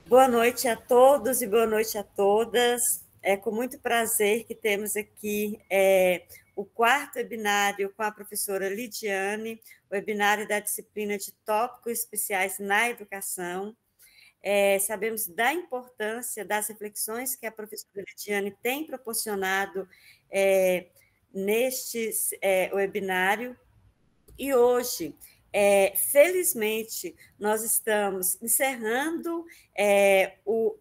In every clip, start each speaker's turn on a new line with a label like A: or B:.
A: Boa noite a todos e boa noite a todas. É com muito prazer que temos aqui o quarto webinário com a professora Lidiane, o webinário da disciplina de tópicos especiais na educação. Sabemos da importância das reflexões que a professora Lidiane tem proporcionado neste webinário. E hoje, felizmente, nós estamos encerrando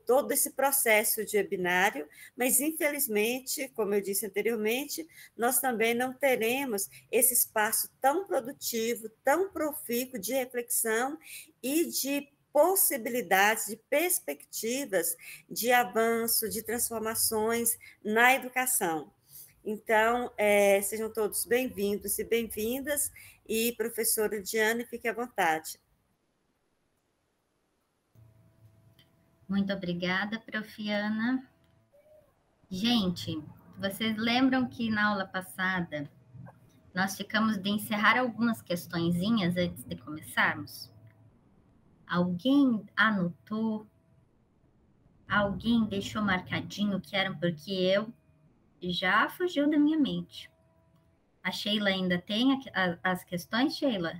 A: todo esse processo de webinário, mas, infelizmente, como eu disse anteriormente, nós também não teremos esse espaço tão produtivo, tão profícuo de reflexão e de possibilidades, de perspectivas de avanço, de transformações na educação. Então, sejam todos bem-vindos e bem-vindas, e professora Diane, fique à vontade.
B: Muito obrigada, Profiana. Gente, vocês lembram que na aula passada nós ficamos de encerrar algumas questõezinhas antes de começarmos? Alguém anotou? Alguém deixou marcadinho que eram porque eu já fugiu da minha mente. A Sheila ainda tem as questões, Sheila?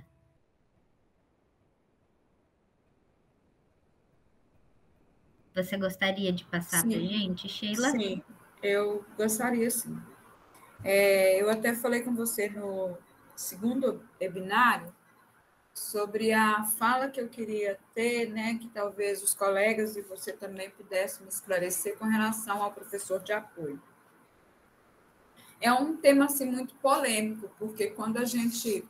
B: Você gostaria de passar para a gente, Sheila?
C: Sim, eu gostaria, sim. Eu até falei com você no segundo webinário sobre a fala que eu queria ter, né, que talvez os colegas e você também pudessem me esclarecer com relação ao professor de apoio. É um tema, assim, muito polêmico, porque quando a gente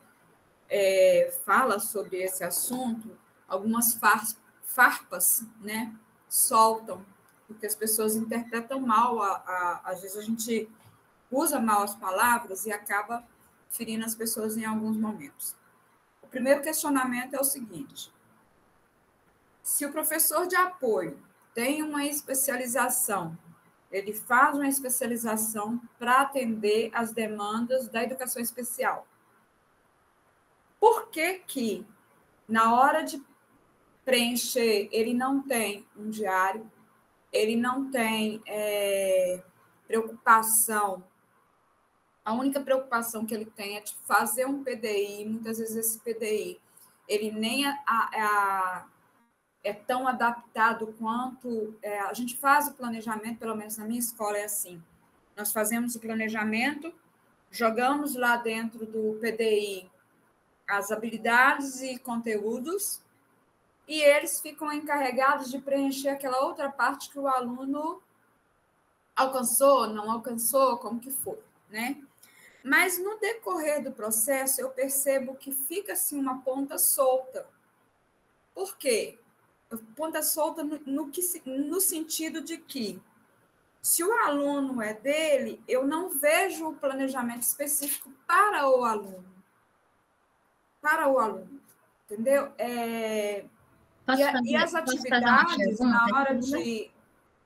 C: fala sobre esse assunto, algumas farpas, né, soltam, porque as pessoas interpretam mal, às vezes a gente usa mal as palavras e acaba ferindo as pessoas em alguns momentos. O primeiro questionamento é o seguinte: se o professor de apoio tem uma especialização, ele faz uma especialização para atender as demandas da educação especial, por que na hora de preencher, ele não tem um diário, ele não tem preocupação? A única preocupação que ele tem é de fazer um PDI, muitas vezes esse PDI, ele nem é tão adaptado quanto... a gente faz o planejamento, pelo menos na minha escola é assim, nós fazemos o planejamento, jogamos lá dentro do PDI as habilidades e conteúdos, e eles ficam encarregados de preencher aquela outra parte que o aluno alcançou, não alcançou, como que for, né? Mas, no decorrer do processo, eu percebo que fica assim, uma ponta solta. Por quê? Ponta solta no sentido de que, se o aluno é dele, eu não vejo o planejamento específico para o aluno. Para o aluno, entendeu? E as atividades,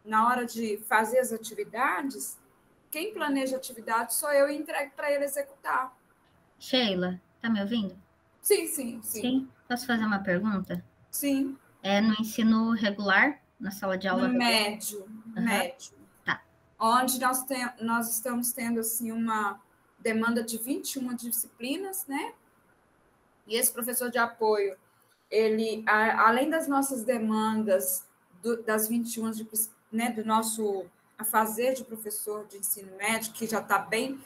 C: na hora de fazer as atividades, quem planeja a atividade sou eu e entrego para ele executar.
B: Sheila, tá me ouvindo?
C: Sim.
B: Sim? Posso fazer uma pergunta?
C: Sim.
B: É no ensino regular, na sala de aula?
C: No médio.
B: Tá.
C: Onde nós estamos tendo assim, uma demanda de 21 disciplinas, né? E esse professor de apoio, ele, além das nossas demandas das 21, né, do nosso afazer de professor de ensino médio, que já está bem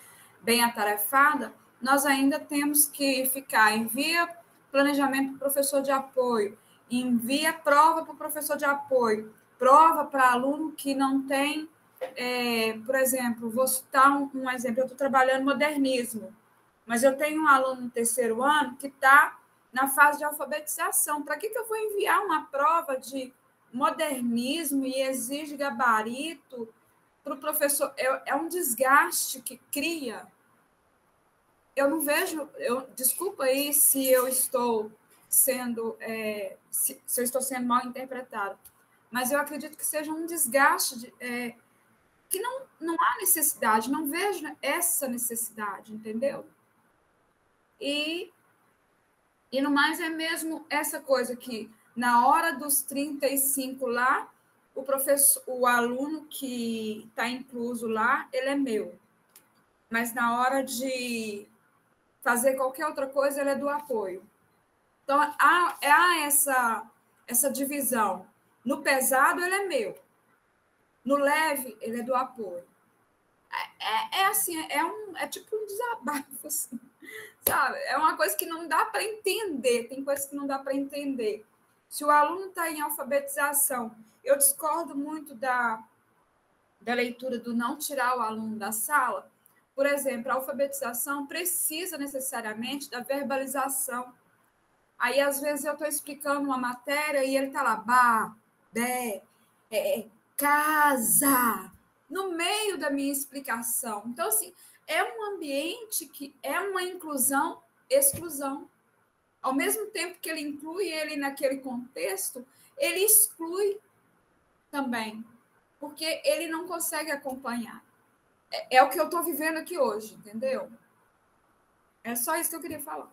C: atarefada, nós ainda temos que ficar, envia planejamento para o professor de apoio, envia prova para o professor de apoio, prova para aluno que não tem, por exemplo, vou citar um exemplo, eu estou trabalhando modernismo, mas eu tenho um aluno no terceiro ano que está na fase de alfabetização. Para que eu vou enviar uma prova de modernismo e exige gabarito para o professor? É um desgaste que cria. Eu não vejo... desculpa aí se eu estou sendo... se eu estou sendo mal interpretado, mas eu acredito que seja um desgaste que não há necessidade, não vejo essa necessidade, entendeu? E no mais é mesmo essa coisa que, na hora dos 35 lá, o aluno que está incluso lá, ele é meu. Mas na hora de fazer qualquer outra coisa, ele é do apoio. Então, há essa divisão. No pesado, ele é meu. No leve, ele é do apoio. Assim, é tipo um desabafo, assim, sabe? É uma coisa que não dá para entender, tem coisas que não dá para entender. Se o aluno está em alfabetização, eu discordo muito da leitura do não tirar o aluno da sala. Por exemplo, a alfabetização precisa necessariamente da verbalização. Aí, às vezes, eu estou explicando uma matéria e ele está lá, ba, be, casa, no meio da minha explicação. Então, assim, é um ambiente que é uma inclusão, exclusão. Ao mesmo tempo que ele inclui ele naquele contexto, ele exclui também, porque ele não consegue acompanhar. É o que eu estou vivendo aqui hoje, entendeu? É só isso que eu queria falar.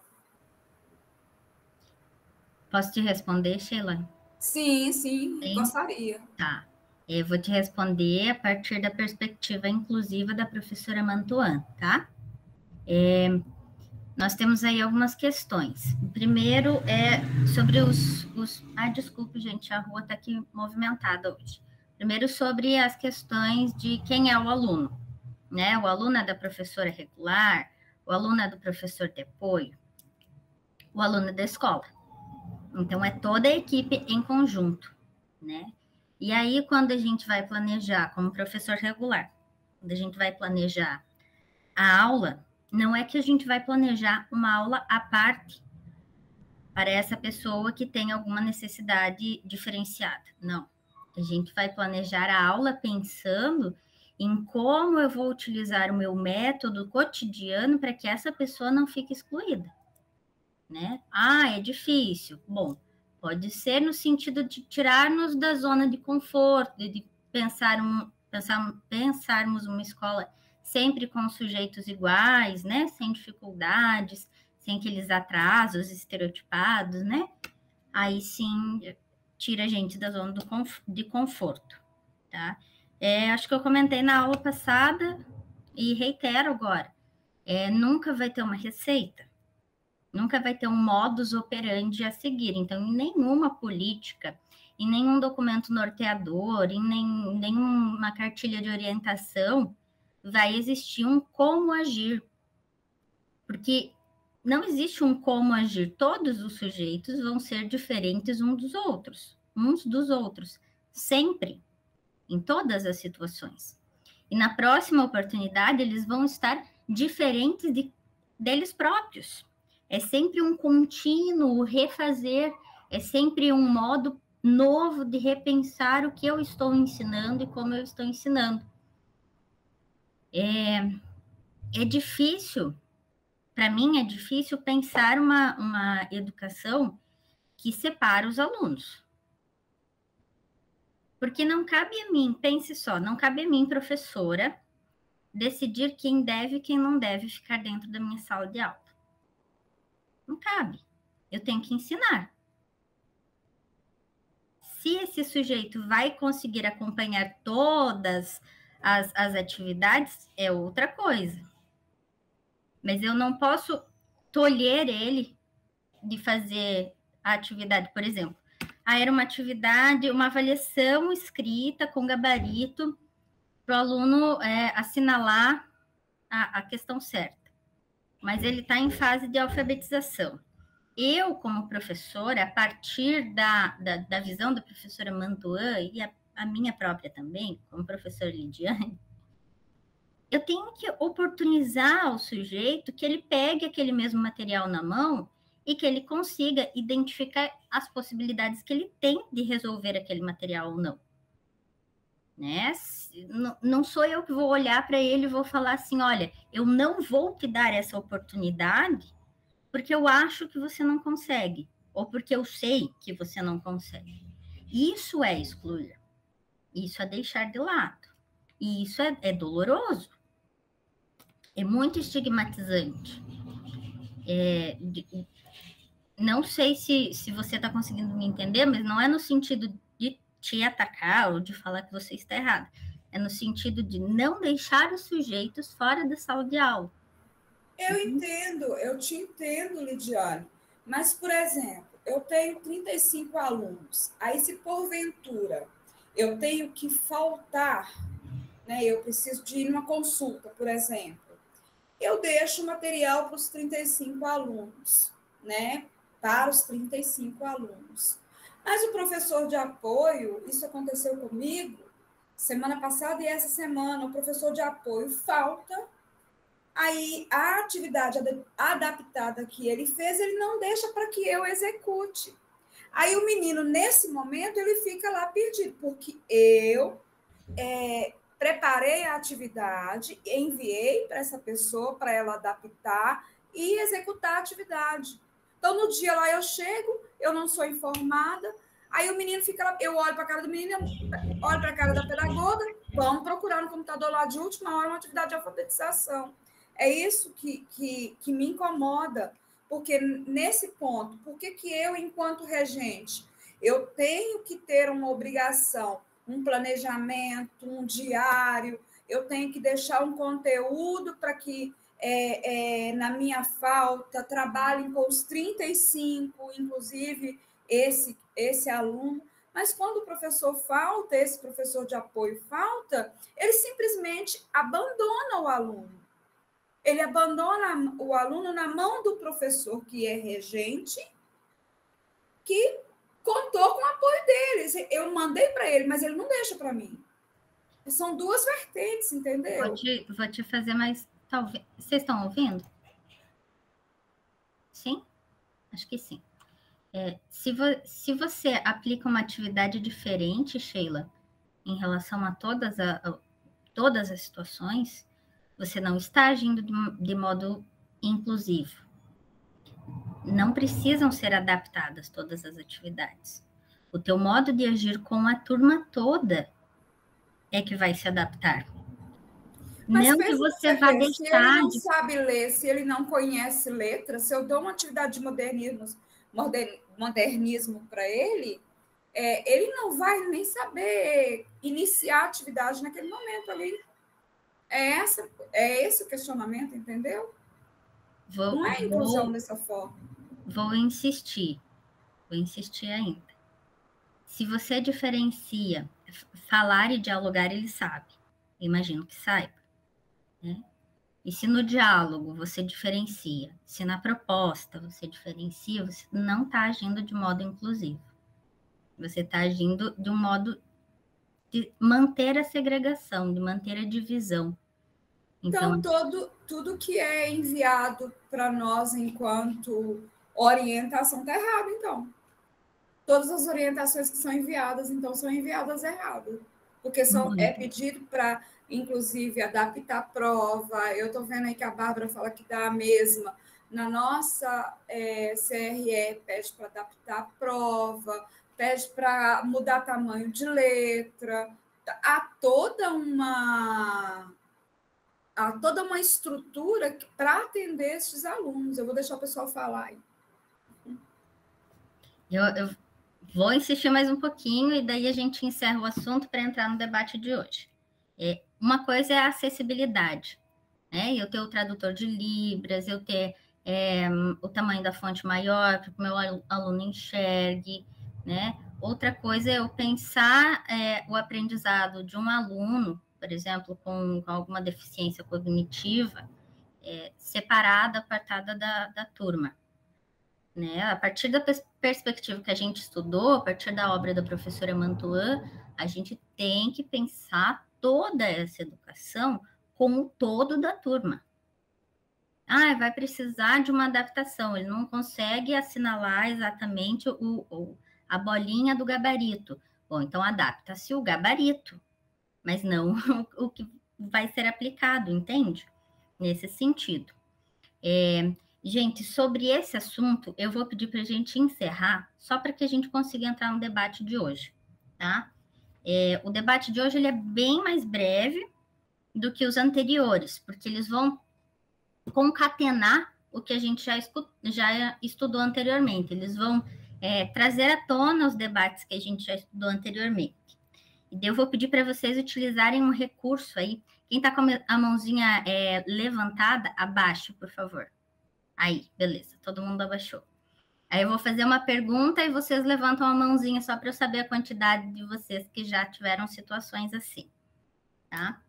B: Posso te responder, Sheila?
C: Sim, gostaria.
B: Tá. Eu vou te responder a partir da perspectiva inclusiva da professora Mantuan, tá? Nós temos aí algumas questões. O primeiro é sobre os... desculpe, gente, a rua está aqui movimentada hoje. Primeiro, sobre as questões de quem é o aluno, né? O aluno é da professora regular, o aluno é do professor de apoio, o aluno é da escola. Então, é toda a equipe em conjunto, né? E aí, quando a gente vai planejar, como professor regular, quando a gente vai planejar a aula, não é que a gente vai planejar uma aula à parte para essa pessoa que tem alguma necessidade diferenciada. Não. A gente vai planejar a aula pensando em como eu vou utilizar o meu método cotidiano para que essa pessoa não fique excluída, né? É difícil. Bom, pode ser no sentido de tirar-nos da zona de conforto, de pensarmos uma escola sempre com sujeitos iguais, né? Sem dificuldades, sem aqueles atrasos estereotipados, né? Aí sim tira a gente da zona de conforto, tá? Acho que eu comentei na aula passada e reitero agora. Nunca vai ter uma receita. Nunca vai ter um modus operandi a seguir. Então, em nenhuma política, em nenhum documento norteador, em nenhuma cartilha de orientação, vai existir um como agir. Porque não existe um como agir. Todos os sujeitos vão ser diferentes uns dos outros, sempre, em todas as situações. E na próxima oportunidade, eles vão estar diferentes deles próprios. É sempre um contínuo refazer, é sempre um modo novo de repensar o que eu estou ensinando e como eu estou ensinando. É difícil, para mim é difícil pensar uma educação que separa os alunos. Porque não cabe a mim, pense só, não cabe a mim, professora, decidir quem deve e quem não deve ficar dentro da minha sala de aula. Não cabe. Eu tenho que ensinar. Se esse sujeito vai conseguir acompanhar todas as atividades, é outra coisa. Mas eu não posso tolher ele de fazer a atividade, por exemplo. Era uma atividade, uma avaliação escrita com gabarito para o aluno assinalar a questão certa. Mas ele está em fase de alfabetização. Eu, como professora, a partir da visão da professora Mantuan e a minha própria também, como professora Lidiane, eu tenho que oportunizar ao sujeito que ele pegue aquele mesmo material na mão e que ele consiga identificar as possibilidades que ele tem de resolver aquele material ou não. Né? Não sou eu que vou olhar para ele e vou falar assim, olha, eu não vou te dar essa oportunidade porque eu acho que você não consegue, ou porque eu sei que você não consegue. Isso é excluir. Isso é deixar de lado. E isso é doloroso. É muito estigmatizante. Não sei se você está conseguindo me entender, mas não é no sentido de te atacar ou de falar que você está errada. É no sentido de não deixar os sujeitos fora da sala de aula.
C: Eu entendo, eu te entendo, Lidiane. Mas, por exemplo, eu tenho 35 alunos. Aí, se porventura eu tenho que faltar, né? Eu preciso de ir numa consulta, por exemplo. Eu deixo o material para os 35 alunos, né? Para os 35 alunos. Mas o professor de apoio, isso aconteceu comigo semana passada e essa semana, o professor de apoio falta. Aí, a atividade adaptada que ele fez, ele não deixa para que eu execute. Aí, o menino, nesse momento, ele fica lá perdido, porque eu preparei a atividade, enviei para essa pessoa, para ela adaptar e executar a atividade. Então, no dia lá, eu chego, eu não sou informada, aí o menino fica lá, eu olho para a cara do menino, olho para a cara da pedagoga, vamos procurar no computador lá de última hora uma atividade de alfabetização. É isso que me incomoda, porque nesse ponto, por que eu, enquanto regente, eu tenho que ter uma obrigação, um planejamento, um diário, eu tenho que deixar um conteúdo para que, na minha falta, trabalhem com os 35, inclusive esse aluno. Mas quando o professor falta, esse professor de apoio falta, ele simplesmente abandona o aluno. Ele abandona o aluno na mão do professor, que é regente, que contou com o apoio deles. Eu mandei para ele, mas ele não deixa para mim. São duas vertentes, entendeu?
B: Vou te fazer mais... Talvez... Vocês estão ouvindo? Sim? Acho que sim. Se você aplica uma atividade diferente, Sheila, em relação a todas as situações, você não está agindo de modo inclusivo. Não precisam ser adaptadas todas as atividades. O teu modo de agir com a turma toda é que vai se adaptar.
C: Mas
B: não que você vá deixar...
C: Se ele não sabe ler, se ele não conhece letra, se eu dou uma atividade de modernismo para ele, ele não vai nem saber iniciar a atividade naquele momento ali. É esse o questionamento, entendeu? Não é inclusão dessa forma.
B: Vou insistir ainda. Se você diferencia, falar e dialogar, ele sabe. Imagino que saiba. Né? E se no diálogo você diferencia, se na proposta você diferencia, você não está agindo de modo inclusivo. Você está agindo de um modo de manter a segregação, de manter a divisão.
C: Então tudo que é enviado para nós enquanto orientação está errado, então. Todas as orientações que são enviadas, então, são enviadas erradas. Porque é pedido para, inclusive, adaptar a prova. Eu estou vendo aí que a Bárbara fala que dá a mesma. Na nossa CRE, pede para adaptar a prova, pede para mudar tamanho de letra. Há toda uma estrutura para atender esses alunos. Eu vou deixar o pessoal falar aí.
B: Eu vou insistir mais um pouquinho e daí a gente encerra o assunto para entrar no debate de hoje. Uma coisa é a acessibilidade, né? Eu ter o tradutor de Libras, eu ter o tamanho da fonte maior para que o meu aluno enxergue, né? Outra coisa é eu pensar o aprendizado de um aluno, por exemplo, com alguma deficiência cognitiva, separada, apartada da turma. Né? A partir da perspectiva que a gente estudou, a partir da obra da professora Mantuan, a gente tem que pensar toda essa educação com o todo da turma. Vai precisar de uma adaptação, ele não consegue assinalar exatamente a bolinha do gabarito. Bom, então adapta-se o gabarito, mas não o que vai ser aplicado, entende? Nesse sentido. Gente, sobre esse assunto, eu vou pedir para a gente encerrar, só para que a gente consiga entrar no debate de hoje, tá? O debate de hoje ele é bem mais breve do que os anteriores, porque eles vão concatenar o que a gente já estudou anteriormente. Eles vão trazer à tona os debates que a gente já estudou anteriormente. E daí eu vou pedir para vocês utilizarem um recurso aí. Quem está com a mãozinha levantada, abaixe, por favor. Aí, beleza, todo mundo abaixou. Aí eu vou fazer uma pergunta e vocês levantam a mãozinha só para eu saber a quantidade de vocês que já tiveram situações assim, tá?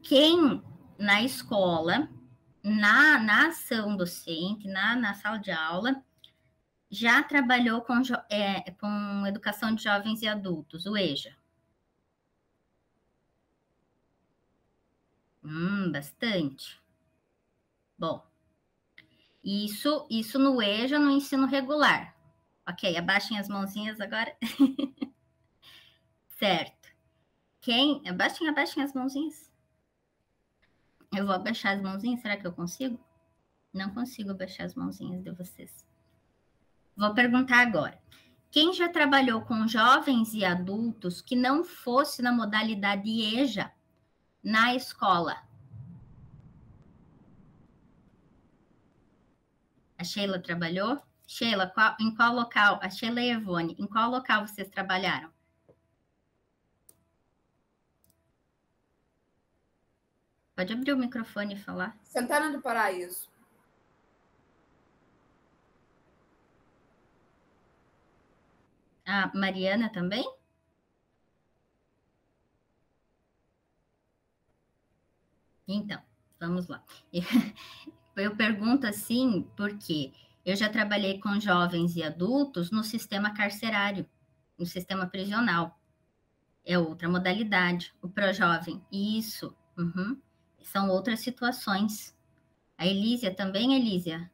B: Quem na escola, na ação docente, na sala de aula, já trabalhou com educação de jovens e adultos, o EJA? Bastante. Bom, isso no EJA, no ensino regular. Ok, abaixem as mãozinhas agora. Certo. Abaixem as mãozinhas. Eu vou abaixar as mãozinhas, será que eu consigo? Não consigo abaixar as mãozinhas de vocês. Vou perguntar agora. Quem já trabalhou com jovens e adultos que não fosse na modalidade EJA na escola? A Sheila trabalhou? Sheila, em qual local? A Sheila e a Evone, em qual local vocês trabalharam? Pode abrir o microfone e falar.
C: Santana do Paraíso.
B: A Mariana também? Então, vamos lá. Eu pergunto assim porque eu já trabalhei com jovens e adultos no sistema carcerário, no sistema prisional. É outra modalidade, o Projovem. Isso, são outras situações. A Elísia também, Elísia?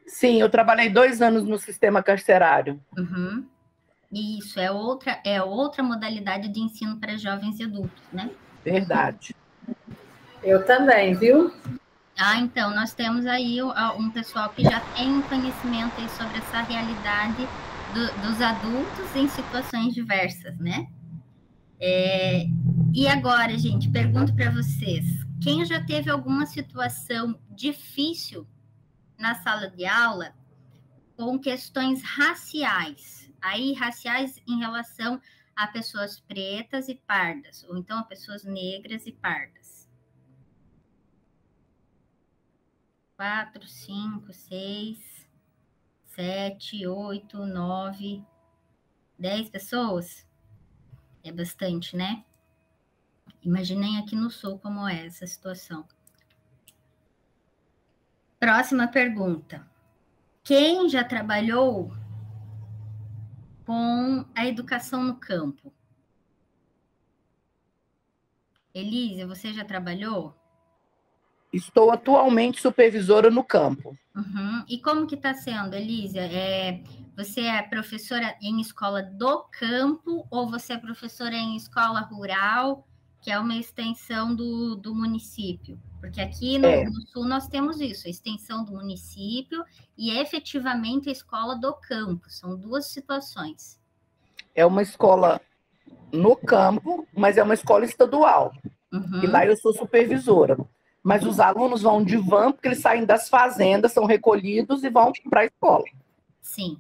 D: Sim, eu trabalhei 2 anos no sistema carcerário.
B: Isso, é outra modalidade de ensino para jovens e adultos, né?
D: Verdade.
E: Eu também, viu?
B: Então, nós temos aí um pessoal que já tem conhecimento aí sobre essa realidade dos adultos em situações diversas, né? E agora, gente, pergunto para vocês, quem já teve alguma situação difícil na sala de aula com questões raciais? Aí, raciais em relação a pessoas pretas e pardas, ou então a pessoas negras e pardas. 4, 5, 6, 7, 8, 9, 10 pessoas? É bastante, né? Imaginem aqui no Sul como é essa situação. Próxima pergunta. Quem já trabalhou com a educação no campo? Elísia, você já trabalhou?
D: Estou atualmente supervisora no campo.
B: E como que está sendo, Elísia? Você é professora em escola do campo ou você é professora em escola rural, que é uma extensão do município? Porque aqui no Sul nós temos isso, a extensão do município e efetivamente a escola do campo. São duas situações.
D: É uma escola no campo, mas é uma escola estadual. E lá eu sou supervisora. Mas os alunos vão de van, porque eles saem das fazendas, são recolhidos e vão para a escola.
B: Sim.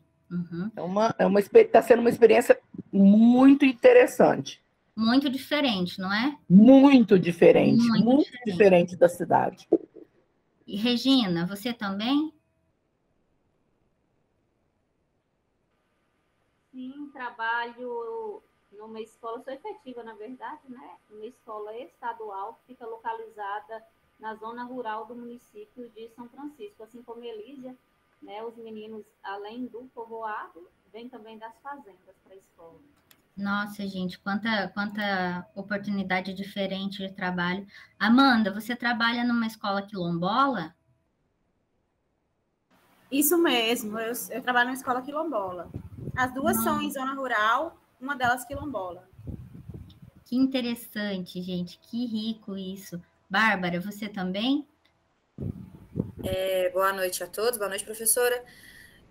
D: Está sendo uma experiência muito interessante.
B: Muito diferente, não é?
D: Muito diferente. Muito diferente da cidade.
B: E Regina, você também?
F: Sim, trabalho numa escola, sou efetiva, na verdade, né? Uma escola estadual que fica localizada na zona rural do município de São Francisco, assim como Elísia, né? Os meninos, além do povoado, vêm também das fazendas para a escola.
B: Nossa, gente, quanta oportunidade diferente de trabalho. Amanda, você trabalha numa escola quilombola?
G: Isso mesmo, eu trabalho numa escola quilombola. As duas são em zona rural, uma delas quilombola.
B: Que interessante, gente, que rico isso. Bárbara, você também?
H: Boa noite a todos, boa noite, professora.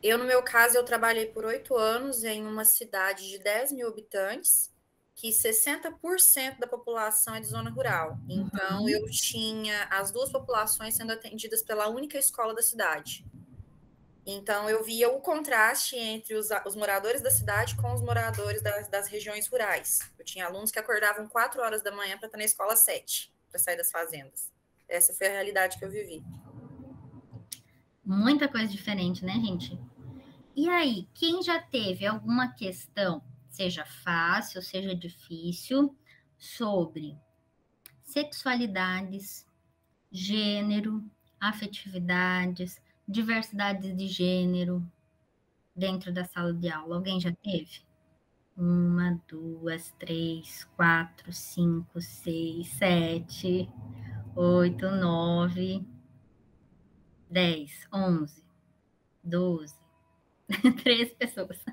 H: Eu, no meu caso, eu trabalhei por 8 anos em uma cidade de 10 mil habitantes, que 60% da população é de zona rural. Então, eu tinha as duas populações sendo atendidas pela única escola da cidade. Então, eu via o contraste entre os moradores da cidade com os moradores das regiões rurais. Eu tinha alunos que acordavam 4 horas da manhã para estar na escola às 7, para sair das fazendas. Essa foi a realidade que eu vivi.
B: Muita coisa diferente, né, gente? E aí, quem já teve alguma questão, seja fácil, seja difícil, sobre sexualidades, gênero, afetividades, diversidades de gênero dentro da sala de aula? Alguém já teve? 1, 2, 3, 4, 5, 6, 7, 8, 9, 10, 11, 12, 3 pessoas.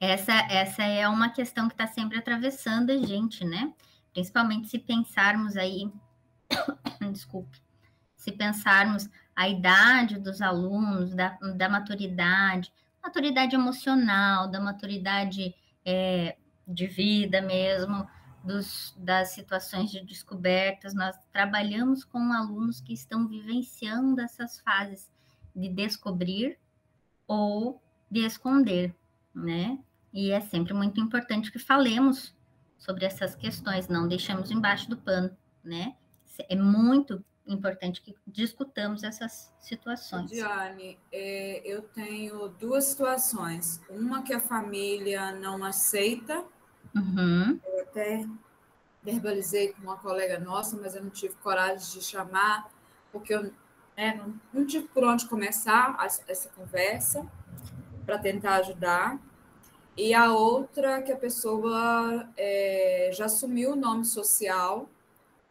B: Essa é uma questão que está sempre atravessando a gente, né? Principalmente se pensarmos aí, desculpe, se pensarmos a idade dos alunos, da maturidade emocional, da maturidade de vida mesmo, das situações de descobertas. Nós trabalhamos com alunos que estão vivenciando essas fases de descobrir ou de esconder, né? E é sempre muito importante que falemos sobre essas questões, não deixemos embaixo do pano, né? É muito importante que discutamos essas situações.
C: Diane, eu tenho 2 situações. Uma que a família não aceita.
B: Uhum.
C: Eu até verbalizei com uma colega nossa, mas eu não tive coragem de chamar, porque eu não tive por onde começar essa conversa para tentar ajudar. E a outra que a pessoa já assumiu o nome social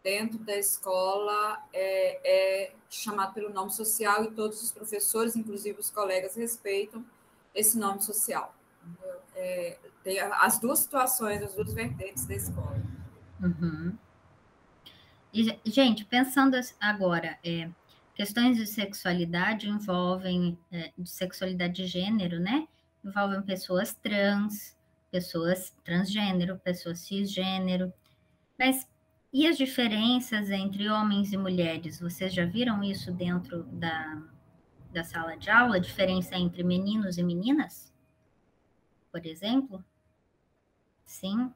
C: dentro da escola, é chamado pelo nome social, e todos os professores, inclusive os colegas, respeitam esse nome social. Tem as 2 situações, as 2 vertentes da escola.
B: Uhum. E, gente, pensando agora, questões de sexualidade envolvem, de sexualidade de gênero, né? Envolvem pessoas trans, pessoas transgênero, pessoas cisgênero. Mas e as diferenças entre homens e mulheres? Vocês já viram isso dentro da sala de aula? A diferença entre meninos e meninas? Por exemplo? Sim.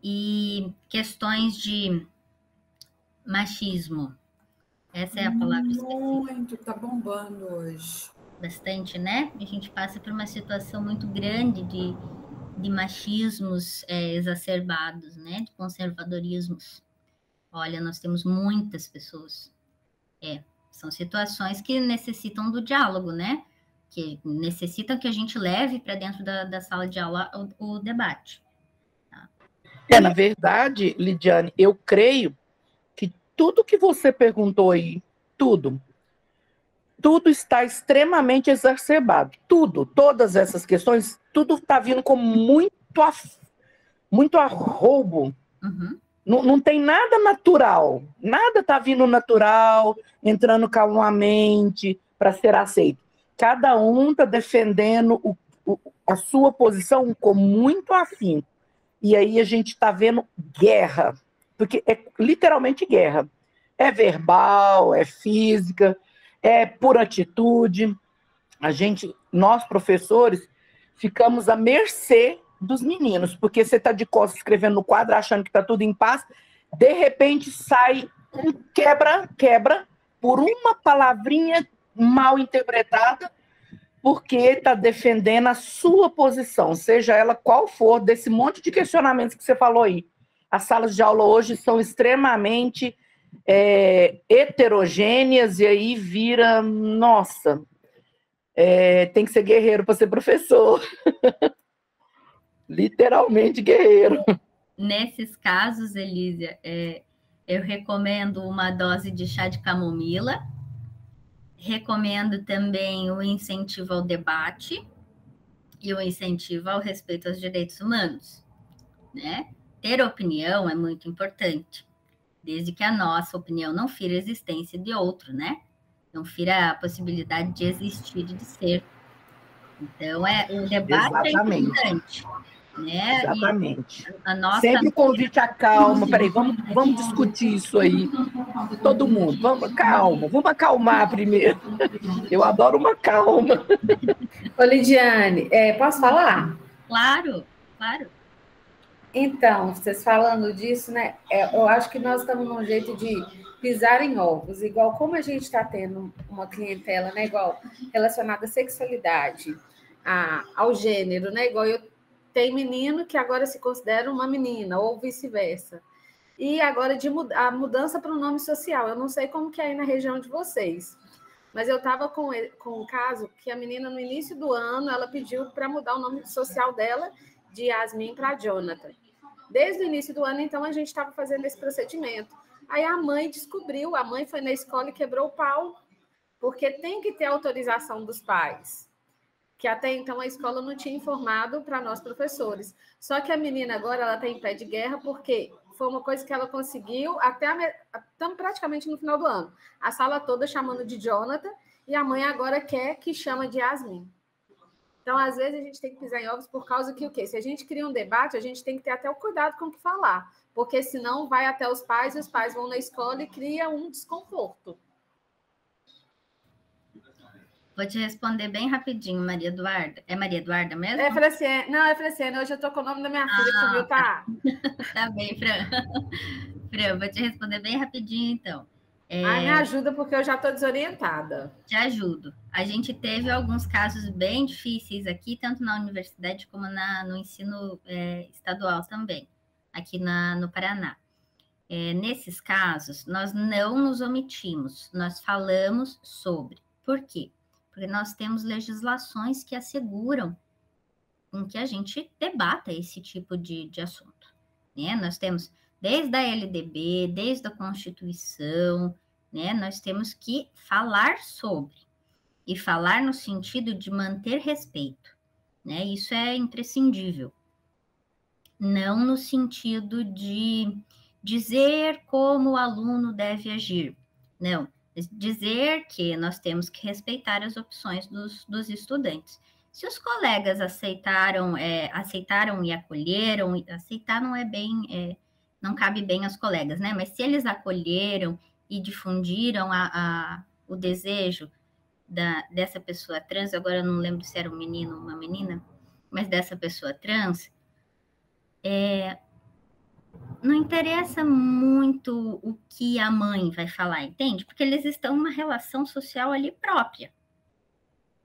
B: E questões de machismo. Essa é a palavra específica.
C: Muito, tá bombando hoje.
B: Bastante, né? A gente passa por uma situação muito grande de machismos exacerbados, né? De conservadorismos. Olha, nós temos muitas pessoas. São situações que necessitam do diálogo, né? Que necessitam que a gente leve para dentro da sala de aula o debate. Tá?
D: Na verdade, Lidiane, eu creio que tudo que você perguntou aí, tudo está extremamente exacerbado. Todas essas questões, tudo está vindo com muito arroubo.
B: Uhum.
D: Não tem nada natural. Nada está vindo natural, entrando calmamente para ser aceito. Cada um está defendendo a sua posição com muito afinco. E aí a gente está vendo guerra, porque é literalmente guerra. É verbal, é física, é por atitude. Nós, professores, ficamos à mercê dos meninos, porque você está de costas escrevendo no quadro, achando que está tudo em paz, de repente sai um quebra por uma palavrinha mal interpretada, porque está defendendo a sua posição, seja ela qual for, desse monte de questionamentos que você falou aí. As salas de aula hoje são extremamente heterogêneas, e aí vira, nossa, tem que ser guerreiro para ser professor. Literalmente guerreiro.
B: Nesses casos, Elísia, eu recomendo uma dose de chá de camomila, recomendo também o incentivo ao debate e o incentivo ao respeito aos direitos humanos, né? Ter opinião é muito importante, desde que a nossa opinião não fira a existência de outro, né? Não fira a possibilidade de existir e de ser. Então, o debate é importante. né?
D: Exatamente.
B: A nossa...
D: Sempre o convite à calma. Peraí, vamos discutir isso aí. Todo mundo, vamos acalmar primeiro. Eu adoro uma calma.
E: Ô, Lidiane, posso falar?
B: Claro, claro.
E: Então, vocês falando disso, né? Eu acho que nós estamos num jeito de pisar em ovos, igual como a gente está tendo uma clientela, né? Igual relacionada à sexualidade, ao gênero, né? Igual tem menino que agora se considera uma menina, ou vice-versa. E agora a mudança para o nome social. Eu não sei como que é aí na região de vocês, mas eu estava com um caso que a menina, no início do ano, ela pediu para mudar o nome social dela de Yasmin para Jonathan. Desde o início do ano, então, a gente estava fazendo esse procedimento. Aí a mãe descobriu, a mãe foi na escola e quebrou o pau, porque tem que ter autorização dos pais, que até então a escola não tinha informado para nós professores. Só que a menina agora ela está em pé de guerra, porque foi uma coisa que ela conseguiu estamos praticamente no final do ano. A sala toda chamando de Jonathan, e a mãe agora quer que chama de Yasmin. Então, às vezes, a gente tem que pisar em ovos por causa que o quê? Se a gente cria um debate, a gente tem que ter até o cuidado com o que falar, porque senão vai até os pais, e os pais vão na escola e cria um desconforto.
B: Vou te responder bem rapidinho, Maria Eduarda. É Maria Eduarda mesmo?
E: É Franciane. Não, é Franciane. Hoje eu estou com o nome da minha filha, que sumiu, tá?
B: Tá bem, Fran. Fran, vou te responder bem rapidinho, então.
E: Me ajuda, porque eu já estou desorientada.
B: Te ajudo. A gente teve alguns casos bem difíceis aqui, tanto na universidade como no ensino estadual também, aqui no Paraná. Nesses casos, nós não nos omitimos, nós falamos sobre. Por quê? Porque nós temos legislações que asseguram em que a gente debata esse tipo de assunto, né? Nós temos desde a LDB, desde a Constituição, né? Nós temos que falar sobre, e falar no sentido de manter respeito, né? Isso é imprescindível. Não no sentido de dizer como o aluno deve agir, não. Dizer que nós temos que respeitar as opções dos estudantes. Se os colegas aceitaram e acolheram, aceitar não é bem, não cabe bem aos colegas, né? Mas se eles acolheram e difundiram o desejo dessa pessoa trans, agora eu não lembro se era um menino ou uma menina, mas dessa pessoa trans, não interessa muito o que a mãe vai falar, entende? Porque eles estão numa relação social ali própria,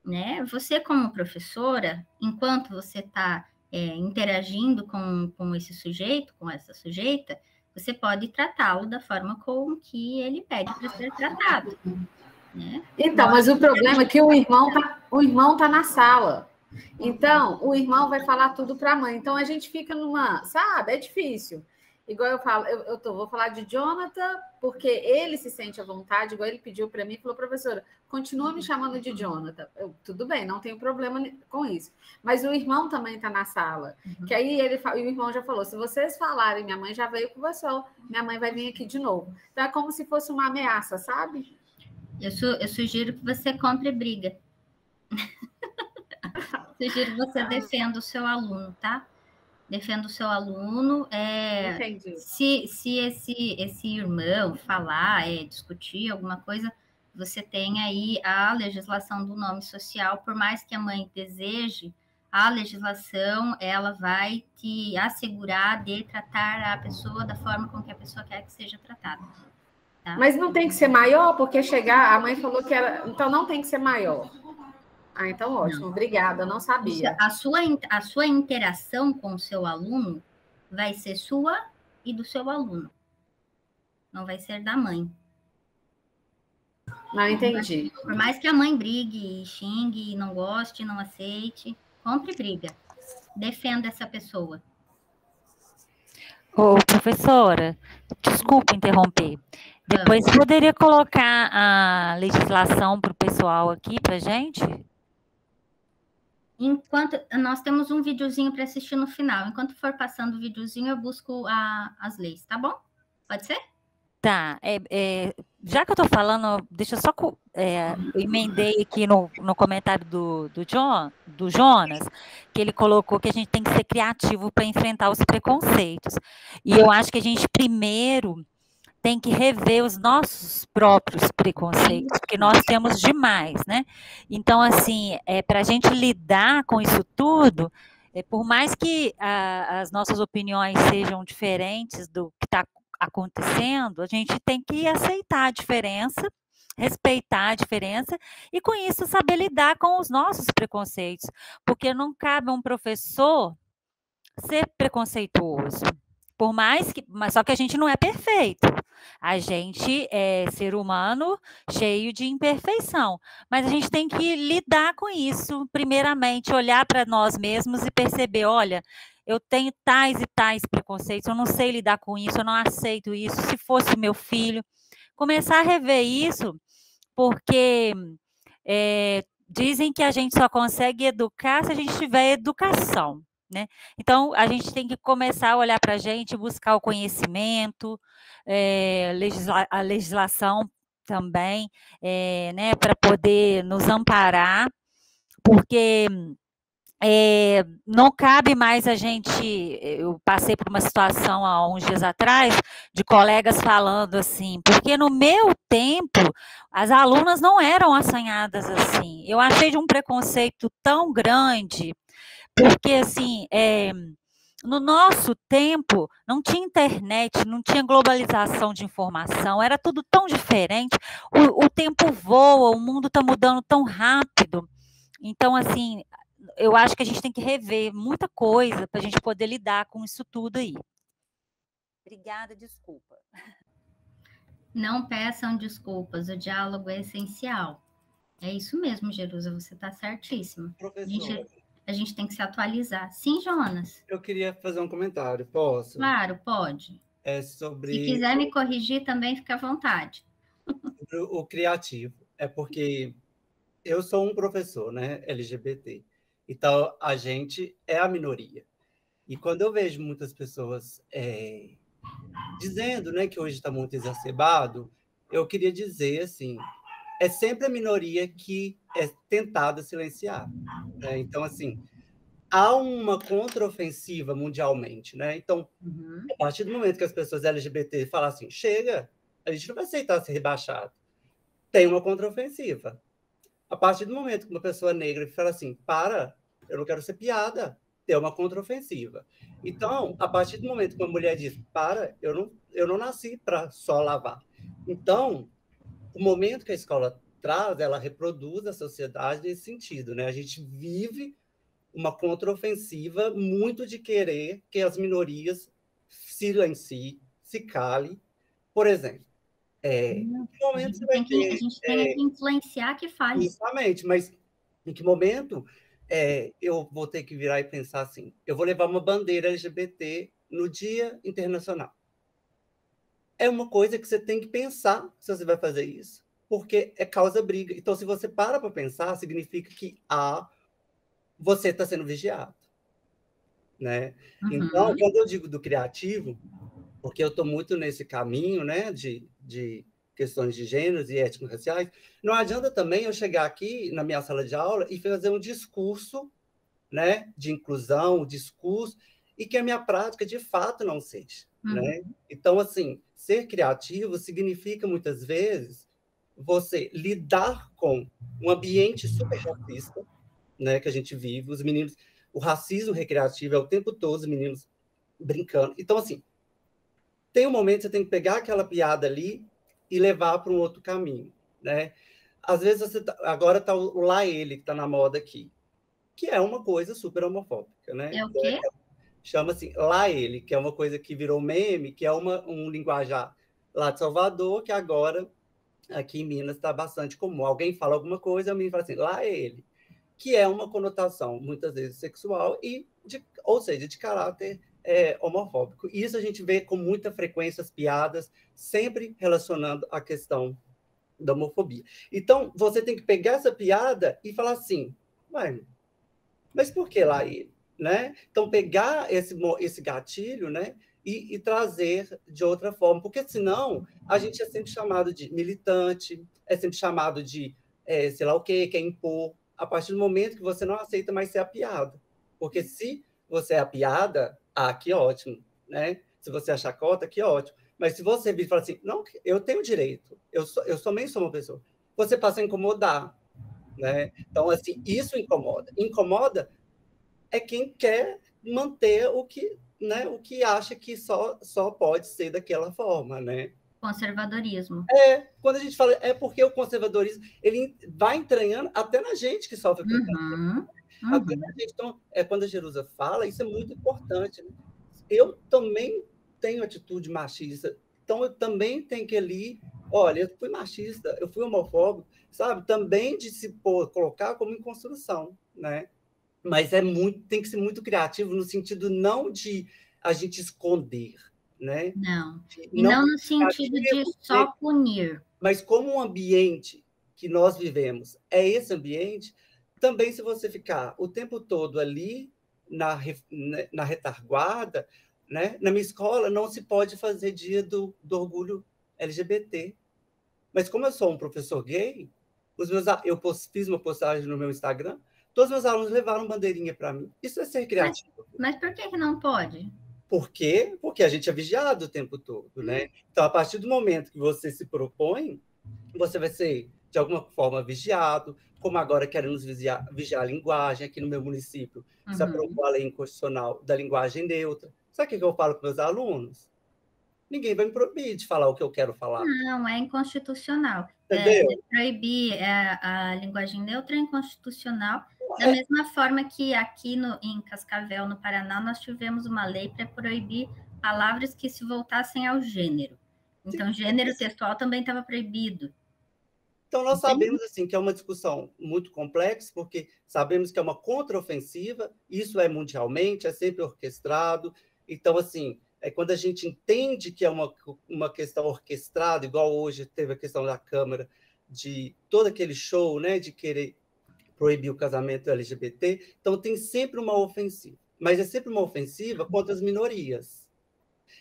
B: né? Você, como professora, enquanto você está interagindo com esse sujeito, com essa sujeita, você pode tratá-lo da forma como que ele pede para ser tratado, né?
E: Então, mas o problema é que o irmão tá na sala. Então, o irmão vai falar tudo para a mãe. Então, a gente fica sabe, é difícil. Igual eu falo, vou falar de Jonathan, porque ele se sente à vontade, igual ele pediu para mim, falou, professora, continua me chamando de Jonathan. Tudo bem, não tenho problema com isso. Mas o irmão também está na sala. Que aí o irmão já falou, se vocês falarem, minha mãe já veio com você, minha mãe vai vir aqui de novo. Então, é como se fosse uma ameaça, sabe?
B: Eu sugiro que você compre briga. Sugiro que você defenda o seu aluno, tá? Defenda o seu aluno.
E: Entendi.
B: Se esse irmão falar, discutir alguma coisa, você tem aí a legislação do nome social. Por mais que a mãe deseje, a legislação ela vai te assegurar de tratar a pessoa da forma com que a pessoa quer que seja tratada. Tá?
E: Mas não tem que ser maior, porque a mãe falou que era. Então não tem que ser maior. Então ótimo, não. Obrigada, não sabia.
B: A sua interação com o seu aluno vai ser sua e do seu aluno. Não vai ser da mãe.
E: Não entendi.
B: Por mais que a mãe brigue, xingue, não goste, não aceite, compre briga. Defenda essa pessoa.
I: Ô, professora, desculpa interromper. Depois poderia colocar a legislação para o pessoal aqui, para a gente?
B: Enquanto nós temos um videozinho para assistir no final. Enquanto for passando o videozinho, eu busco as leis, tá bom? Pode ser?
I: Tá. já que eu estou falando, deixa eu só eu emendei aqui no comentário do Jonas, que ele colocou que a gente tem que ser criativo para enfrentar os preconceitos. E eu acho que a gente primeiro tem que rever os nossos próprios preconceitos, porque nós temos demais, né? Então, assim, para a gente lidar com isso tudo, por mais que as nossas opiniões sejam diferentes do que está acontecendo, a gente tem que aceitar a diferença, respeitar a diferença e, com isso, saber lidar com os nossos preconceitos, porque não cabe a um professor ser preconceituoso. Por mais que, mas só que a gente não é perfeito. A gente é ser humano cheio de imperfeição. Mas a gente tem que lidar com isso, primeiramente, olhar para nós mesmos e perceber, olha, eu tenho tais e tais preconceitos, eu não sei lidar com isso, eu não aceito isso. Se fosse meu filho, começar a rever isso, porque dizem que a gente só consegue educar se a gente tiver educação. Né? Então, a gente tem que começar a olhar para a gente, buscar o conhecimento, a legislação também, né, para poder nos amparar, porque não cabe mais a gente. Eu passei por uma situação há uns dias atrás, de colegas falando assim, porque no meu tempo, as alunas não eram assanhadas assim. Eu achei de um preconceito tão grande, porque, assim, no nosso tempo, não tinha internet, não tinha globalização de informação, era tudo tão diferente, o tempo voa, o mundo está mudando tão rápido. Então, assim, eu acho que a gente tem que rever muita coisa para a gente poder lidar com isso tudo aí. Obrigada, desculpa.
B: Não peçam desculpas, o diálogo é essencial. É isso mesmo, Jerusa, você está certíssima.
J: Professora,
B: a gente tem que se atualizar. Sim, Jonas?
J: eu queria fazer um comentário, posso?
B: Claro, pode.
J: Sobre...
B: Se quiser me corrigir também, fica à vontade.
J: O criativo. É porque eu sou um professor, né, LGBT. Então, a gente é a minoria. E quando eu vejo muitas pessoas dizendo, né, que hoje está muito exacerbado, eu queria dizer, assim, é sempre a minoria que é tentada silenciar. Né? Então, assim, há uma contraofensiva mundialmente. Né? Então, a partir do momento que as pessoas LGBT falam assim, chega, a gente não vai aceitar ser rebaixado. Tem uma contraofensiva. A partir do momento que uma pessoa negra fala assim, para, eu não quero ser piada, tem uma contraofensiva. Então, a partir do momento que uma mulher diz, para, eu não nasci para só lavar. Então, o momento que a escola traz, ela reproduz a sociedade nesse sentido. Né? A gente vive uma contraofensiva muito de querer que as minorias silenciem, se calem. Por exemplo, em que momento você vai ter...
B: A gente tem que influenciar que fale.
J: Exatamente, mas em que momento eu vou ter que virar e pensar assim, eu vou levar uma bandeira LGBT no Dia Internacional. É uma coisa que você tem que pensar se você vai fazer isso, porque é causa briga. Então, se você para pensar, significa que você está sendo vigiado. Né? Então, quando eu digo do criativo, porque eu estou muito nesse caminho, né, de questões de gêneros e étnico-raciais, não adianta também eu chegar aqui na minha sala de aula e fazer um discurso, né, de inclusão, discurso, e que a minha prática, de fato, não seja. Né? Então, assim, ser criativo significa, muitas vezes, você lidar com um ambiente super racista, né, que a gente vive, os meninos, o racismo recreativo é o tempo todo, os meninos brincando. Então, assim, tem um momento que você tem que pegar aquela piada ali e levar para um outro caminho, né? Às vezes, agora está o lá ele, que está na moda aqui, que é uma coisa super homofóbica, né?
B: É o quê?
J: Chama-se lá ele, que é uma coisa que virou meme, que é um linguajar lá de Salvador, que agora, aqui em Minas, está bastante comum. Alguém fala alguma coisa, a menina fala assim, lá ele, que é uma conotação, muitas vezes, sexual, ou seja, de caráter homofóbico. Isso a gente vê com muita frequência as piadas, sempre relacionando a questão da homofobia. Então, você tem que pegar essa piada e falar assim, mas por que lá ele? Né? Então, pegar esse gatilho, né, e trazer de outra forma, porque senão a gente é sempre chamado de militante, é sempre chamado de sei lá o quê, quer impor, a partir do momento que você não aceita mais ser a piada. Porque se você é a piada, que ótimo, né? Se você é a chacota, que ótimo. Mas se você vir e falar assim, não, eu tenho direito, eu também sou uma pessoa, você passa a incomodar, né? Então, assim, isso incomoda. Incomoda é quem quer manter o que, né, o que acha que só pode ser daquela forma, né?
B: Conservadorismo.
J: Quando a gente fala, é porque o conservadorismo ele vai entranhando até na gente que sofre com conservadorismo. Até na gente. Então, quando a Jerusa fala, isso é muito importante. Né? Eu também tenho atitude machista, então eu também tenho que ali, olha, eu fui machista, eu fui homofóbico, sabe? Também de se colocar como em construção, né? Mas tem que ser muito criativo no sentido não de a gente esconder, né?
B: Não. E não no sentido de só punir.
J: Mas como um ambiente que nós vivemos é esse ambiente, também se você ficar o tempo todo ali na retaguarda, né? Na minha escola não se pode fazer dia do orgulho LGBT. Mas como eu sou um professor gay, eu fiz uma postagem no meu Instagram, todos os meus alunos levaram bandeirinha para mim. Isso é ser criativo.
B: Mas por que não pode?
J: Por quê? Porque a gente é vigiado o tempo todo, né? Então, a partir do momento que você se propõe, você vai ser, de alguma forma, vigiado, como agora queremos vigiar a linguagem. Aqui no meu município, se aprovou a lei inconstitucional da linguagem neutra. Sabe o que eu falo com meus alunos? Ninguém vai me proibir de falar o que eu quero falar.
B: Não, é inconstitucional.
J: Entendeu?
B: Proibir a linguagem neutra é inconstitucional, da mesma forma que aqui em Cascavel, no Paraná, nós tivemos uma lei para proibir palavras que se voltassem ao gênero. Então, gênero textual também estava proibido.
J: Então, nós sabemos assim, que é uma discussão muito complexa, porque sabemos que é uma contraofensiva, isso é mundialmente, é sempre orquestrado. Então, assim, quando a gente entende que é uma questão orquestrada, igual hoje teve a questão da Câmara, de todo aquele show, né, de querer proibir o casamento LGBT, então tem sempre uma ofensiva. Mas é sempre uma ofensiva contra as minorias.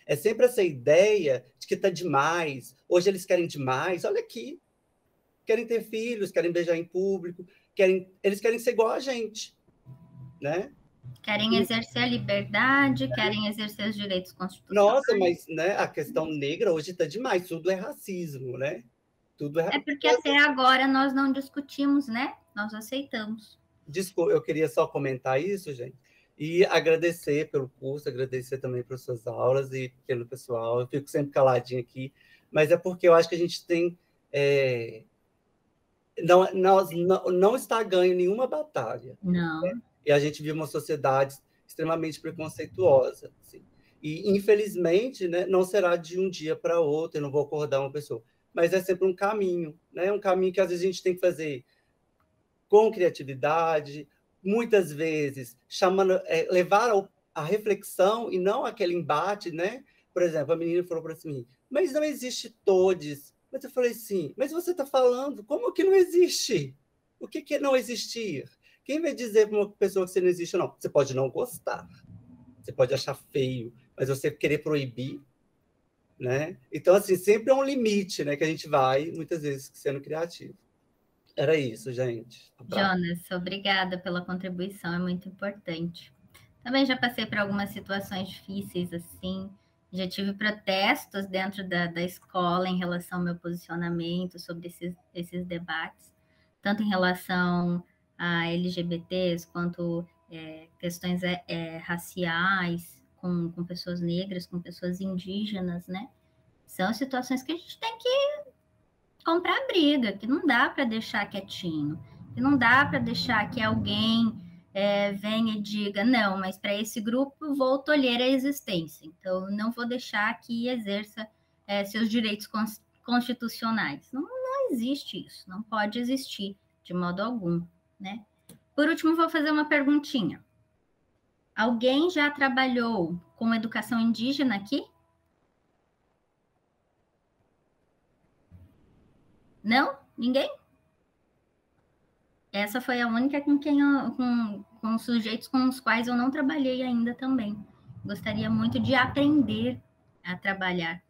J: É sempre essa ideia de que está demais, hoje eles querem demais, olha aqui, querem ter filhos, querem beijar em público, eles querem ser igual a gente, né?
B: Querem exercer a liberdade, querem exercer os direitos constitucionais.
J: Nossa, mas né, a questão negra hoje está demais, tudo é racismo, né? Tudo é
B: porque até agora nós não discutimos, né? Nós aceitamos.
J: Desculpa, eu queria só comentar isso, gente, e agradecer pelo curso, agradecer também pelas suas aulas e pelo pessoal. Eu fico sempre caladinho aqui, mas é porque eu acho que a gente tem... não está ganho nenhuma batalha.
B: Não.
J: Né? E a gente vive uma sociedade extremamente preconceituosa. Assim. E, infelizmente, né, não será de um dia para outro, eu não vou acordar uma pessoa. Mas é sempre um caminho, né? Um caminho que às vezes a gente tem que fazer com criatividade, muitas vezes levar a reflexão e não aquele embate, né? Por exemplo, a menina falou para mim, mas não existe todes. Mas eu falei assim, mas você está falando, como que não existe? O que é não existir? Quem vai dizer para uma pessoa que você não existe ou não? Você pode não gostar, você pode achar feio, mas você querer proibir, né? Então, assim, sempre é um limite, né? Que a gente vai, muitas vezes, sendo criativo. Era isso, gente.
B: Jonas, obrigada pela contribuição, é muito importante. Também já passei por algumas situações difíceis, assim, já tive protestos dentro da escola em relação ao meu posicionamento sobre esses debates, tanto em relação a LGBTs, quanto questões raciais, com pessoas negras, com pessoas indígenas, né? São situações que a gente tem que comprar briga, que não dá para deixar quietinho, que não dá para deixar que alguém venha e diga, não, mas para esse grupo vou tolher a existência, então não vou deixar que exerça seus direitos constitucionais. Não existe isso, não pode existir de modo algum, né? Por último, vou fazer uma perguntinha. Alguém já trabalhou com educação indígena aqui? Não? Ninguém? Essa foi a única com sujeitos com os quais eu não trabalhei ainda também. gostaria muito de aprender a trabalhar,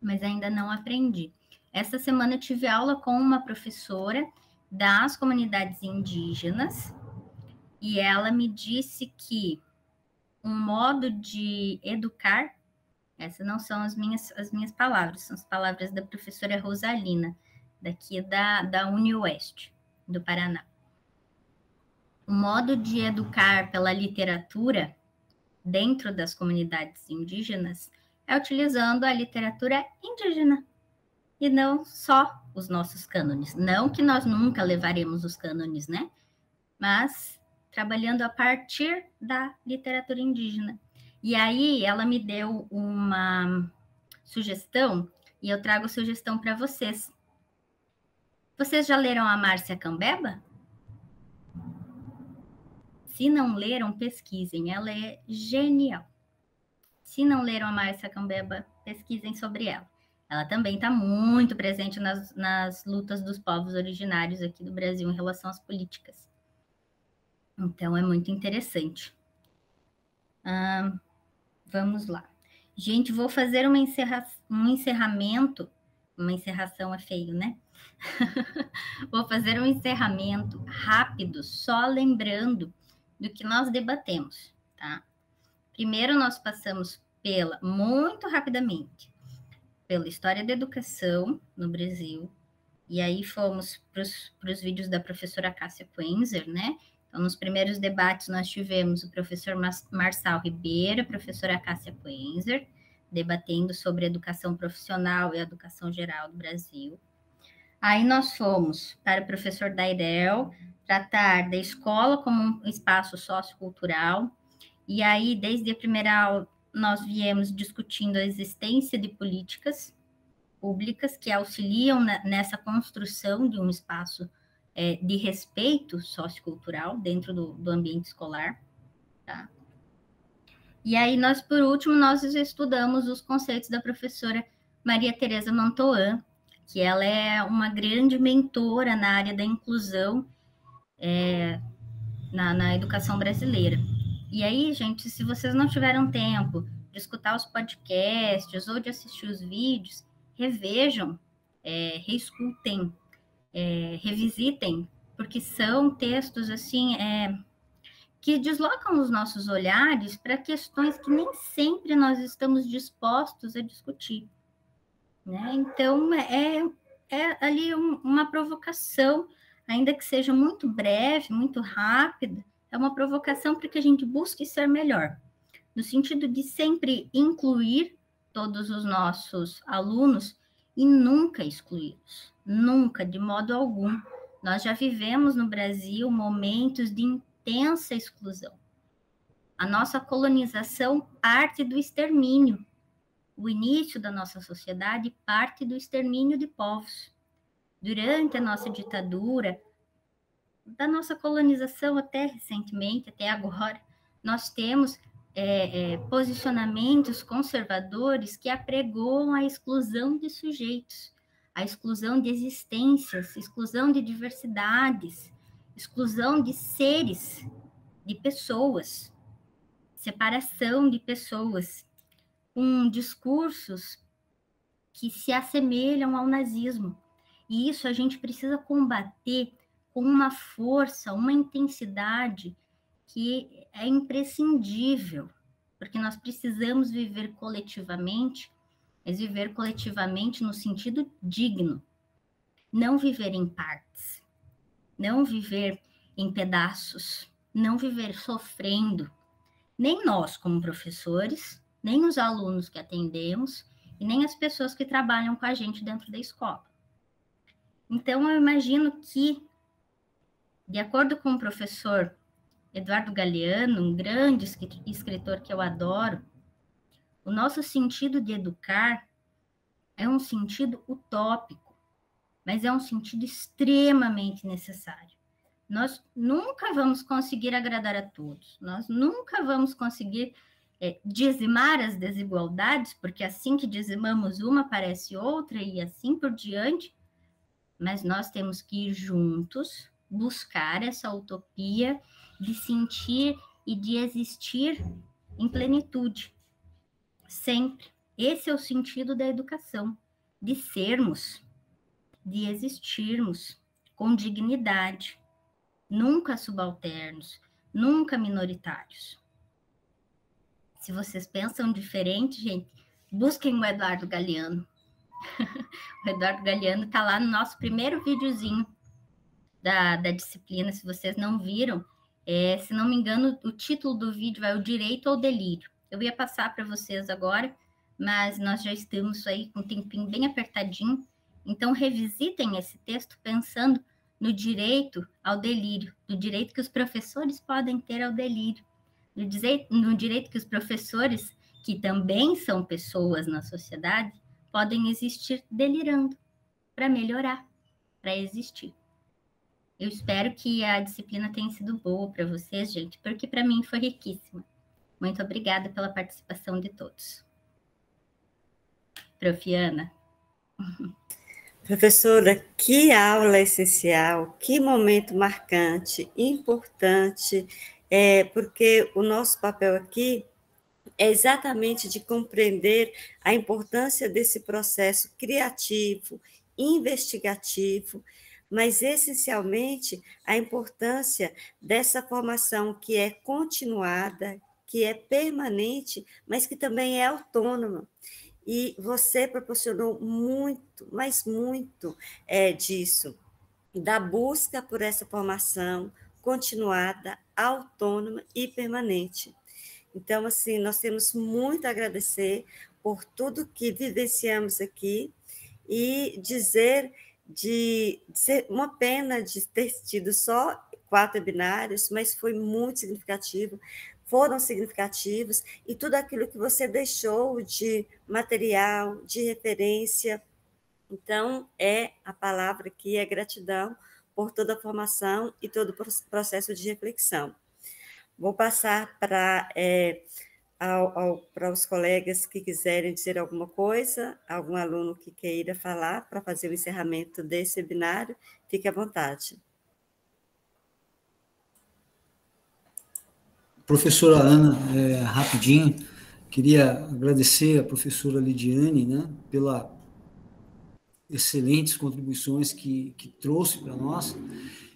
B: mas ainda não aprendi. Essa semana eu tive aula com uma professora das comunidades indígenas e ela me disse que um modo de educar, essas não são as minhas palavras, são as palavras da professora Rosalina, daqui da UniOeste, do Paraná. O modo de educar pela literatura dentro das comunidades indígenas é utilizando a literatura indígena e não só os nossos cânones. Não que nós nunca levaremos os cânones, né? Mas trabalhando a partir da literatura indígena. E aí ela me deu uma sugestão e eu trago a sugestão para vocês. Vocês já leram a Márcia Cambeba? Se não leram, pesquisem. Ela é genial. Se não leram a Márcia Cambeba, pesquisem sobre ela. Ela também está muito presente nas lutas dos povos originários aqui do Brasil em relação às políticas. Então, é muito interessante. Vamos lá. Gente, vou fazer um encerramento. Uma encerração é feio, né? Vou fazer um encerramento rápido, só lembrando do que nós debatemos, tá? Primeiro, nós passamos muito rapidamente, pela história da educação no Brasil, e aí fomos para os vídeos da professora Cássia Puenzer, né? Então, nos primeiros debates, nós tivemos o professor Marçal Ribeiro, a professora Cássia Puenzer, debatendo sobre educação profissional e educação geral do Brasil. Aí nós fomos para o professor Dairel, tratar da escola como um espaço sociocultural, e aí, desde a primeira aula, nós viemos discutindo a existência de políticas públicas que auxiliam nessa construção de um espaço de respeito sociocultural dentro do ambiente escolar, tá? E aí, por último, nós estudamos os conceitos da professora Maria Tereza Mantoan, que ela é uma grande mentora na área da inclusão na educação brasileira. E aí, gente, se vocês não tiveram tempo de escutar os podcasts ou de assistir os vídeos, revejam, reescutem, revisitem, porque são textos, assim, que deslocam os nossos olhares para questões que nem sempre nós estamos dispostos a discutir, né? Então, é ali uma provocação, ainda que seja muito breve, muito rápida, é uma provocação para que a gente busque ser melhor, no sentido de sempre incluir todos os nossos alunos e nunca excluí-los, nunca, de modo algum. Nós já vivemos no Brasil momentos de intensa exclusão. A nossa colonização parte do extermínio. O início da nossa sociedade parte do extermínio de povos. Durante a nossa ditadura, da nossa colonização até recentemente, até agora, nós temos posicionamentos conservadores que apregoam a exclusão de sujeitos, a exclusão de existências, exclusão de diversidades, exclusão de seres, de pessoas, separação de pessoas, com discursos que se assemelham ao nazismo. E isso a gente precisa combater com uma força, uma intensidade que é imprescindível, porque nós precisamos viver coletivamente, mas viver coletivamente no sentido digno, não viver em partes, não viver em pedaços, não viver sofrendo, nem nós como professores, nem os alunos que atendemos, e nem as pessoas que trabalham com a gente dentro da escola. Então, eu imagino que, de acordo com o professor Eduardo Galeano, um grande escritor que eu adoro, o nosso sentido de educar é um sentido utópico, mas é um sentido extremamente necessário. Nós nunca vamos conseguir agradar a todos, nós nunca vamos conseguir dizimar as desigualdades, porque assim que dizimamos uma, aparece outra e assim por diante, mas nós temos que ir juntos buscar essa utopia de sentir e de existir em plenitude. Sempre. Esse é o sentido da educação, de sermos, de existirmos com dignidade, nunca subalternos, nunca minoritários. Se vocês pensam diferente, gente, busquem o Eduardo Galeano. O Eduardo Galeano está lá no nosso primeiro videozinho da disciplina, se vocês não viram. Se não me engano, o título do vídeo é O Direito ao Delírio. Eu ia passar para vocês agora, mas nós já estamos aí com um tempinho bem apertadinho. Então, revisitem esse texto pensando no direito ao delírio, no direito que os professores podem ter ao delírio, no direito que os professores, que também são pessoas na sociedade, podem existir delirando para melhorar, para existir. Eu espero que a disciplina tenha sido boa para vocês, gente, porque para mim foi riquíssima. Muito obrigada pela participação de todos. Profiana.
A: Professora, que aula essencial, que momento marcante, importante, porque o nosso papel aqui é exatamente de compreender a importância desse processo criativo, investigativo, mas essencialmente a importância dessa formação que é continuada, que é permanente, mas que também é autônoma. E você proporcionou muito, mas muito disso, da busca por essa formação continuada, autônoma e permanente. Então, assim, nós temos muito a agradecer por tudo que vivenciamos aqui e dizer de ser uma pena de ter tido só 4 webinários, mas foi muito significativo, foram significativos, e tudo aquilo que você deixou de material, de referência. Então, a palavra aqui é gratidão por toda a formação e todo o processo de reflexão. Vou passar para os colegas que quiserem dizer alguma coisa, algum aluno que queira falar para fazer o encerramento desse webinário, fique à vontade.
K: Professora Ana, rapidinho, queria agradecer a professora Lidiane, né, pela excelentes contribuições que trouxe para nós,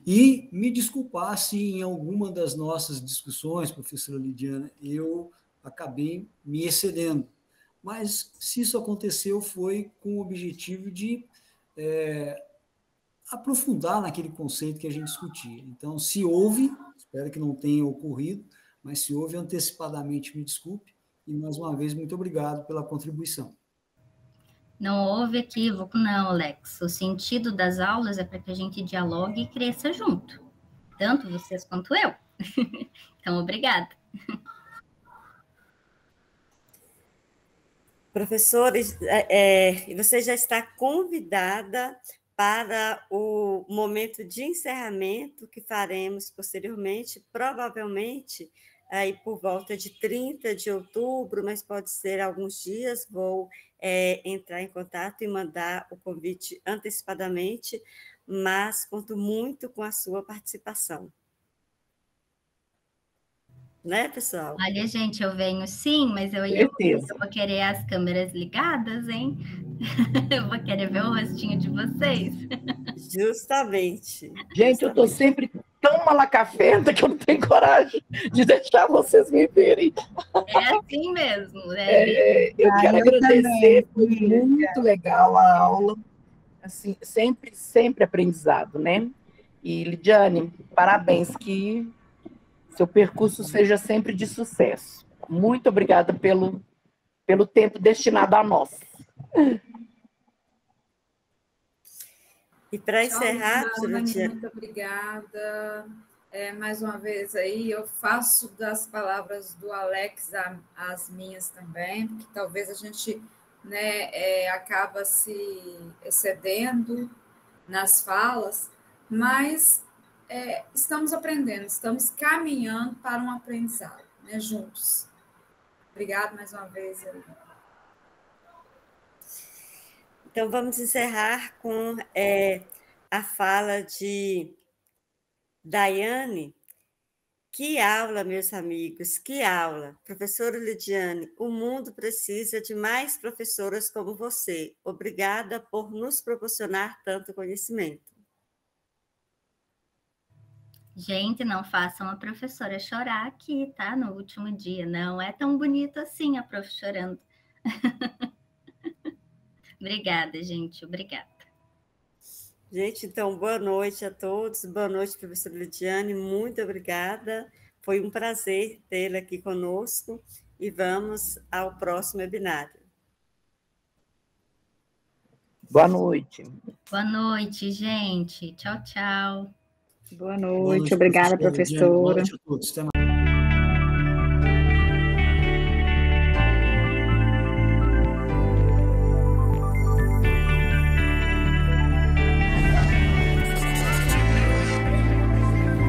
K: e me desculpar se em alguma das nossas discussões, professora Lidiane, eu acabei me excedendo, mas se isso aconteceu foi com o objetivo de aprofundar naquele conceito que a gente discutia. Então, se houve, espero que não tenha ocorrido, mas se houve antecipadamente, me desculpe, e mais uma vez, muito obrigado pela contribuição.
B: Não houve equívoco, não, Alex. O sentido das aulas é para que a gente dialogue e cresça junto, tanto vocês quanto eu. Então, obrigada.
A: Professores, você já está convidada para o momento de encerramento que faremos posteriormente, provavelmente aí por volta de 30 de outubro, mas pode ser alguns dias, vou entrar em contato e mandar o convite antecipadamente, mas conto muito com a sua participação. Né, pessoal?
B: Olha, gente, eu venho sim, mas eu vou querer as câmeras ligadas, hein? Eu vou querer ver o rostinho de vocês.
A: Justamente.
D: Gente, eu estou sempre tão malacafenta que eu não tenho coragem de deixar vocês me verem.
B: É assim mesmo.
D: Eu quero agradecer, foi muito legal a aula. Assim, sempre aprendizado, né? E, Lidiane, parabéns, que seu percurso seja sempre de sucesso. Muito obrigada pelo tempo destinado a nós.
A: E para encerrar,
C: muito obrigada. Mais uma vez aí, eu faço das palavras do Alex as minhas também, porque talvez a gente acaba se excedendo nas falas, mas estamos aprendendo, estamos caminhando para um aprendizado, né, juntos. Obrigada mais uma vez.
A: Então, vamos encerrar com a fala de Daiane, Que aula, meus amigos, que aula. Professora Lidiane, o mundo precisa de mais professoras como você. Obrigada por nos proporcionar tanto conhecimento.
B: Gente, não façam a professora chorar aqui, tá? No último dia. Não é tão bonito assim a prof chorando. Obrigada, gente. Obrigada.
A: Gente, então, boa noite a todos. Boa noite, professora Lidiane. Muito obrigada. Foi um prazer tê-la aqui conosco. E vamos ao próximo webinário.
D: Boa noite.
B: Boa noite, gente. Tchau, tchau.
L: Boa noite. Obrigada, professora.
K: Boa noite a todos. Até mais.